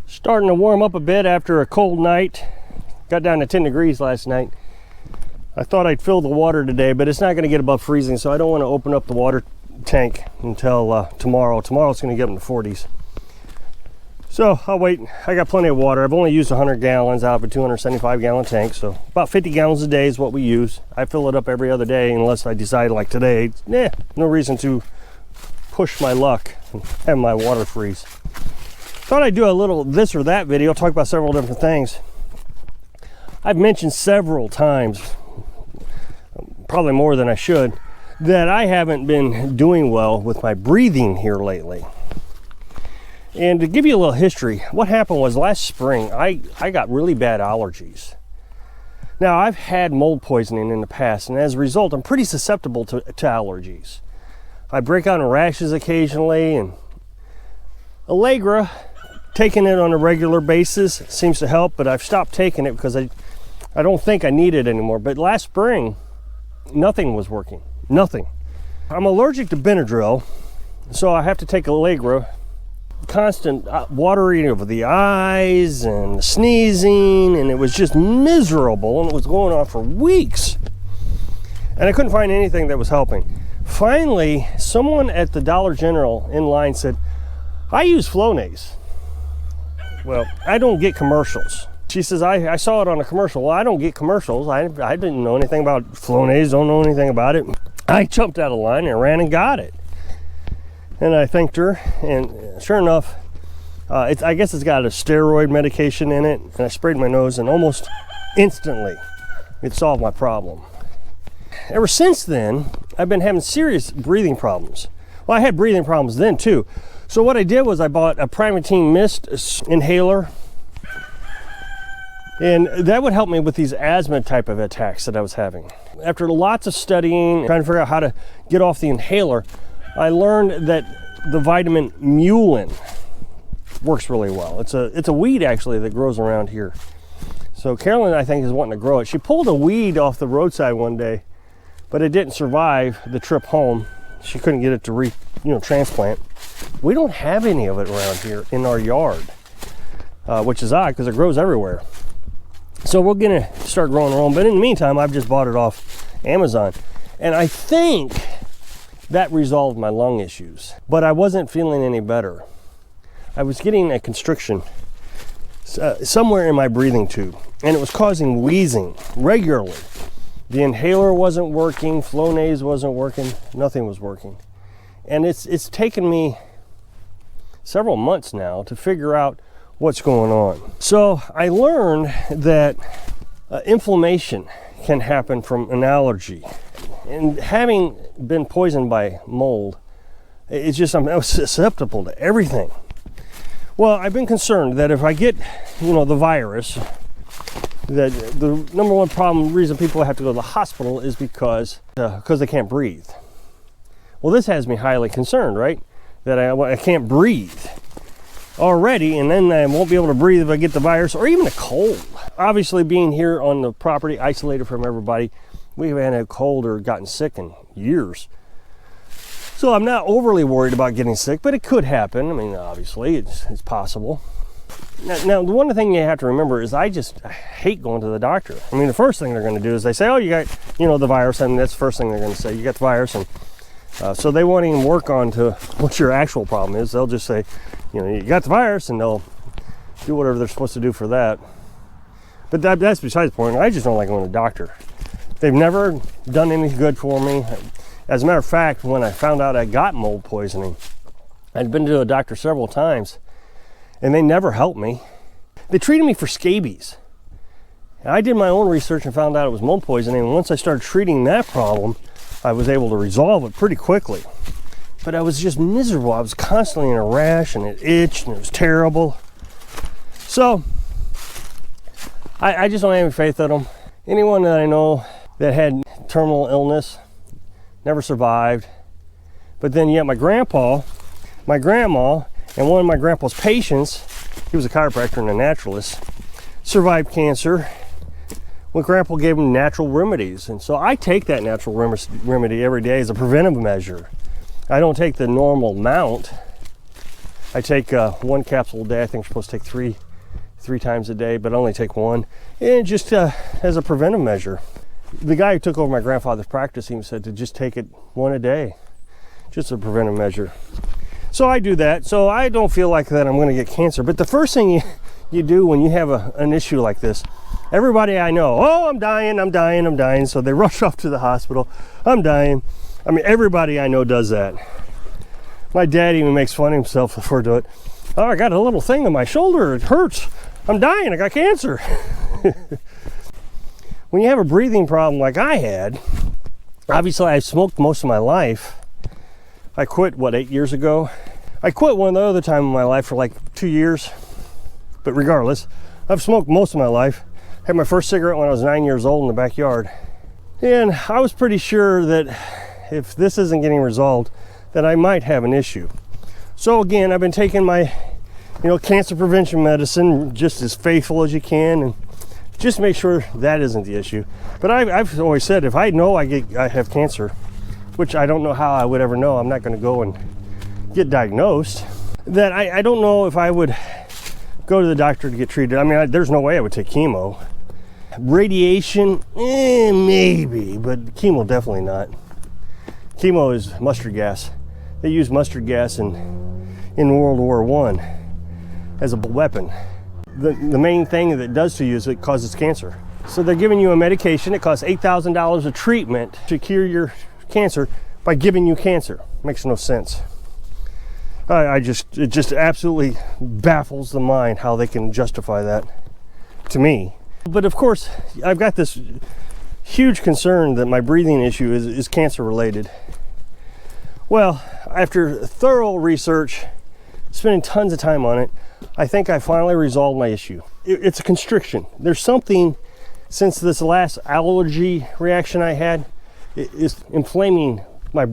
Starting to warm up a bit after a cold night. Got down to 10 degrees last night. I thought I'd fill the water today, but it's not going to get above freezing, so I don't want to open up the water tank until tomorrow. Tomorrow it's going to get in the 40s. So I'll wait. I got plenty of water. I've only used 100 gallons out of a 275 gallon tank, so about 50 gallons a day is what we use. I fill it up every other day unless I decide, like today, no reason to push my luck and have my water freeze. Thought I'd do a little this or that video, talk about several different things. I've mentioned several times, probably more than I should, that I haven't been doing well with my breathing here lately. And to give you a little history, what happened was last spring, I got really bad allergies. Now, I've had mold poisoning in the past, and as a result, I'm pretty susceptible to allergies. I break out in rashes occasionally, and Allegra, taking it on a regular basis seems to help, but I've stopped taking it because I don't think I need it anymore. But last spring, nothing was working, nothing. I'm allergic to Benadryl, so I have to take Allegra. Constant watering of the eyes and sneezing, and it was just miserable, and it was going on for weeks. And I couldn't find anything that was helping. Finally, someone at the Dollar General in line said, I use Flonase. Well, I don't get commercials. She says, I saw it on a commercial. Well, I don't get commercials. I didn't know anything about Flonase, don't know anything about it. I jumped out of line and ran and got it. And I thanked her, and sure enough, I guess it's got a steroid medication in it, and I sprayed my nose, and almost instantly, it solved my problem. Ever since then, I've been having serious breathing problems. Well, I had breathing problems then too. So what I did was I bought a Primatene Mist inhaler, and that would help me with these asthma type of attacks that I was having. After lots of studying, trying to figure out how to get off the inhaler, I learned that the vitamin mullein works really well. It's a weed actually that grows around here. So Carolyn, I think, is wanting to grow it. She pulled a weed off the roadside one day, but it didn't survive the trip home. She couldn't get it to transplant. We don't have any of it around here in our yard, which is odd because it grows everywhere. So we're gonna start growing our own. But in the meantime, I've just bought it off Amazon, and I think that resolved my lung issues, but I wasn't feeling any better. I was getting a constriction somewhere in my breathing tube, and it was causing wheezing regularly. The inhaler wasn't working, Flonase wasn't working, nothing was working. And it's taken me several months now to figure out what's going on. So I learned that inflammation can happen from an allergy. And having been poisoned by mold, it's just I'm susceptible to everything. Well, I've been concerned that if I get, the virus, that the number one reason people have to go to the hospital is because they can't breathe. Well, this has me highly concerned, right? That I can't breathe already, and then I won't be able to breathe if I get the virus or even a cold. Obviously, being here on the property, isolated from everybody, we haven't had a cold or gotten sick in years. So I'm not overly worried about getting sick, but it could happen. I mean, obviously, it's possible. Now, the one thing you have to remember is I hate going to the doctor. I mean, the first thing they're going to do is they say, oh, you got, the virus, and that's the first thing they're going to say, you got the virus, and so they won't even work on to what your actual problem is. They'll just say, you got the virus, and they'll do whatever they're supposed to do for that. But that's besides the point. I just don't like going to the doctor. They've never done any good for me. As a matter of fact, when I found out I got mold poisoning, I'd been to a doctor several times, and they never helped me. They treated me for scabies. And I did my own research and found out it was mold poisoning, and once I started treating that problem, I was able to resolve it pretty quickly. But I was just miserable. I was constantly in a rash, and it itched, and it was terrible. So, I just don't have any faith in them. Anyone that I know that had terminal illness never survived. But then yet my grandma, and one of my grandpa's patients, he was a chiropractor and a naturalist, survived cancer when grandpa gave him natural remedies. And so I take that natural remedy every day as a preventive measure. I don't take the normal amount. I take 1 capsule a day. I think I'm supposed to take three times a day, but I only take 1, and just as a preventive measure. The guy who took over my grandfather's practice even said to just take it 1 a day, just a preventive measure. So I do that, so I don't feel like that I'm going to get cancer. But the first thing you do when you have an issue like this, everybody I know, oh, I'm dying, so they rush off to the hospital. I'm dying. I mean, everybody I know does that. My dad even makes fun of himself before doing it. Oh, I got a little thing on my shoulder, it hurts. I'm dying, I got cancer. When you have a breathing problem like I had, obviously I smoked most of my life. I quit, 8 years ago? I quit one other time in my life for like 2 years. But regardless, I've smoked most of my life. Had my first cigarette when I was 9 years old in the backyard. And I was pretty sure that if this isn't getting resolved, that I might have an issue. So again, I've been taking my, cancer prevention medicine just as faithful as you can, and just make sure that isn't the issue. But I've always said, if I know I have cancer, which I don't know how I would ever know, I'm not going to go and get diagnosed, that I don't know if I would go to the doctor to get treated. I mean, there's no way I would take chemo. Radiation, maybe, but chemo definitely not. Chemo is mustard gas. They used mustard gas in World War I as a weapon. The main thing that it does to you is it causes cancer. So they're giving you a medication. It costs $8,000 a treatment to cure your cancer by giving you cancer. Makes no sense. It just absolutely baffles the mind how they can justify that to me. But of course, I've got this huge concern that my breathing issue is cancer related. Well, after thorough research, spending tons of time on it, I think I finally resolved my issue. It's a constriction. There's something, since this last allergy reaction I had, is inflaming my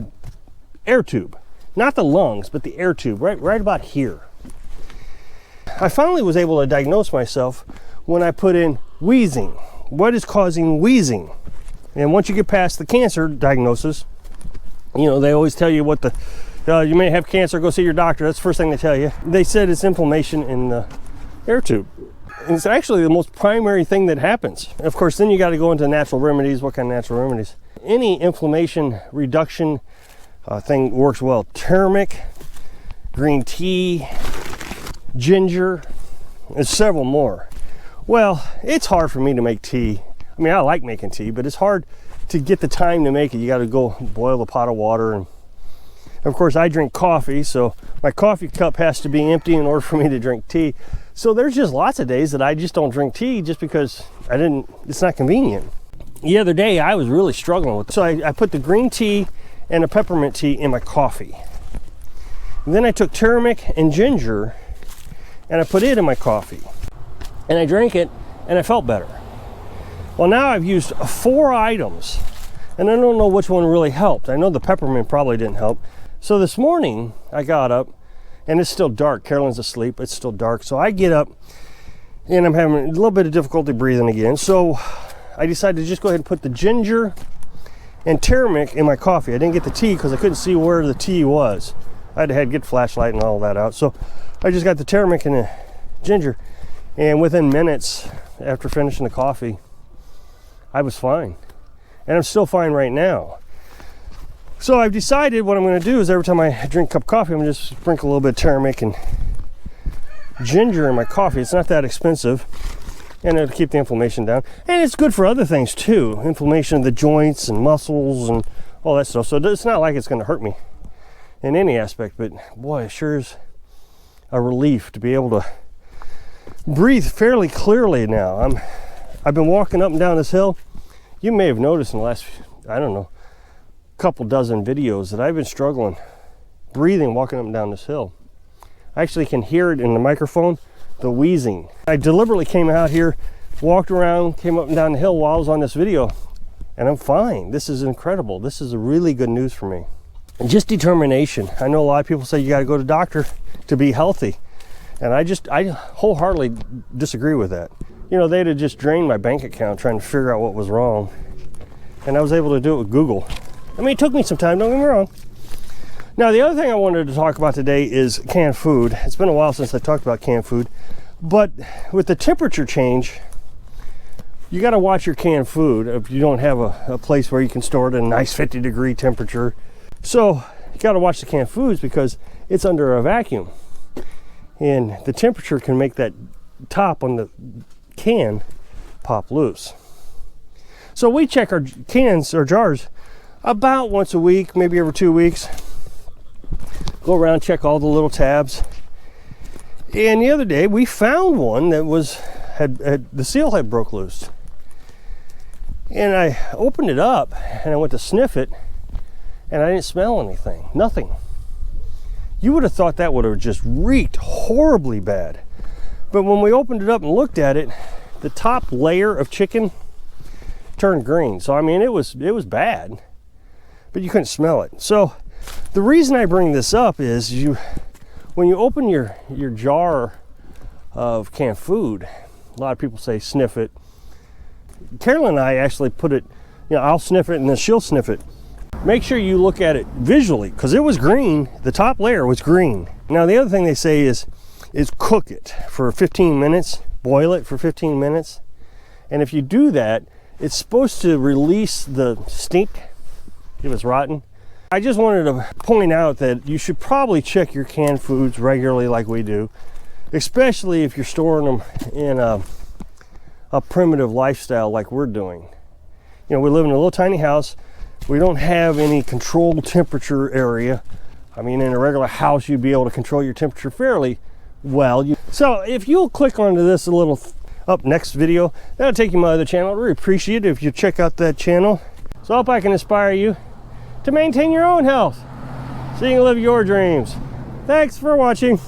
air tube. Not the lungs, but the air tube, right about here. I finally was able to diagnose myself when I put in wheezing. What is causing wheezing? And once you get past the cancer diagnosis, they always tell you what you may have cancer, go see your doctor. That's the first thing they tell you. They said it's inflammation in the air tube. And it's actually the most primary thing that happens. Of course, then you got to go into natural remedies. What kind of natural remedies? Any inflammation reduction thing works well. Turmeric, green tea, ginger, and several more. Well, it's hard for me to make tea. I mean, I like making tea, but it's hard to get the time to make it. You got to go boil a pot of water, and of course I drink coffee, so my coffee cup has to be empty in order for me to drink tea. So there's just lots of days that I just don't drink tea just because it's not convenient. The other day I was really struggling with it. So I put the green tea and a peppermint tea in my coffee. And then I took turmeric and ginger and I put it in my coffee. And I drank it and I felt better. Well, now I've used 4 items and I don't know which one really helped. I know the peppermint probably didn't help. So this morning I got up and it's still dark. Carolyn's asleep, it's still dark. So I get up and I'm having a little bit of difficulty breathing again. So I decided to just go ahead and put the ginger and turmeric in my coffee. I didn't get the tea because I couldn't see where the tea was. I had to get flashlight and all that out. So I just got the turmeric and the ginger, and within minutes after finishing the coffee, I was fine. And I'm still fine right now. So I've decided what I'm going to do is every time I drink a cup of coffee, I'm going to just sprinkle a little bit of turmeric and ginger in my coffee. It's not that expensive, and it'll keep the inflammation down. And it's good for other things too. Inflammation of the joints and muscles and all that stuff. So it's not like it's going to hurt me in any aspect, but boy, it sure is a relief to be able to breathe fairly clearly now. I've been walking up and down this hill. You may have noticed in the last, couple dozen videos that I've been struggling breathing walking up and down this hill. I actually can hear it in the microphone, the wheezing. I deliberately came out here, walked around, came up and down the hill while I was on this video, and I'm fine. This is incredible. This is a really good news for me. And just determination. I know a lot of people say you got to go to the doctor to be healthy, and I wholeheartedly disagree with that. They'd have just drained my bank account trying to figure out what was wrong, and I was able to do it with Google. I mean, it took me some time, don't get me wrong. Now, the other thing I wanted to talk about today is canned food. It's been a while since I talked about canned food, but with the temperature change, you got to watch your canned food if you don't have a place where you can store it at a nice 50-degree temperature. So you got to watch the canned foods because it's under a vacuum, and the temperature can make that top on the can pop loose. So we check our cans or jars about once a week, maybe every 2 weeks. Go around, check all the little tabs. And the other day we found one that had the seal had broke loose. And I opened it up and I went to sniff it and I didn't smell anything, nothing. You would have thought that would have just reeked horribly bad. But when we opened it up and looked at it, the top layer of chicken turned green. So I mean, it was bad, but you couldn't smell it. So the reason I bring this up is when you open your jar of canned food, a lot of people say sniff it. Carolyn and I actually put it, I'll sniff it and then she'll sniff it. Make sure you look at it visually because it was green. The top layer was green. Now the other thing they say is cook it for 15 minutes, boil it for 15 minutes. And if you do that, it's supposed to release the stink if it's rotten. I just wanted to point out that you should probably check your canned foods regularly like we do, especially if you're storing them in a primitive lifestyle like we're doing. We live in a little tiny house. We don't have any controlled temperature area. I mean, in a regular house, you'd be able to control your temperature fairly well. So if you'll click onto this a little up next video, that'll take you to my other channel. I'd really appreciate it if you check out that channel. So I hope I can inspire you to maintain your own health so you can live your dreams. Thanks for watching.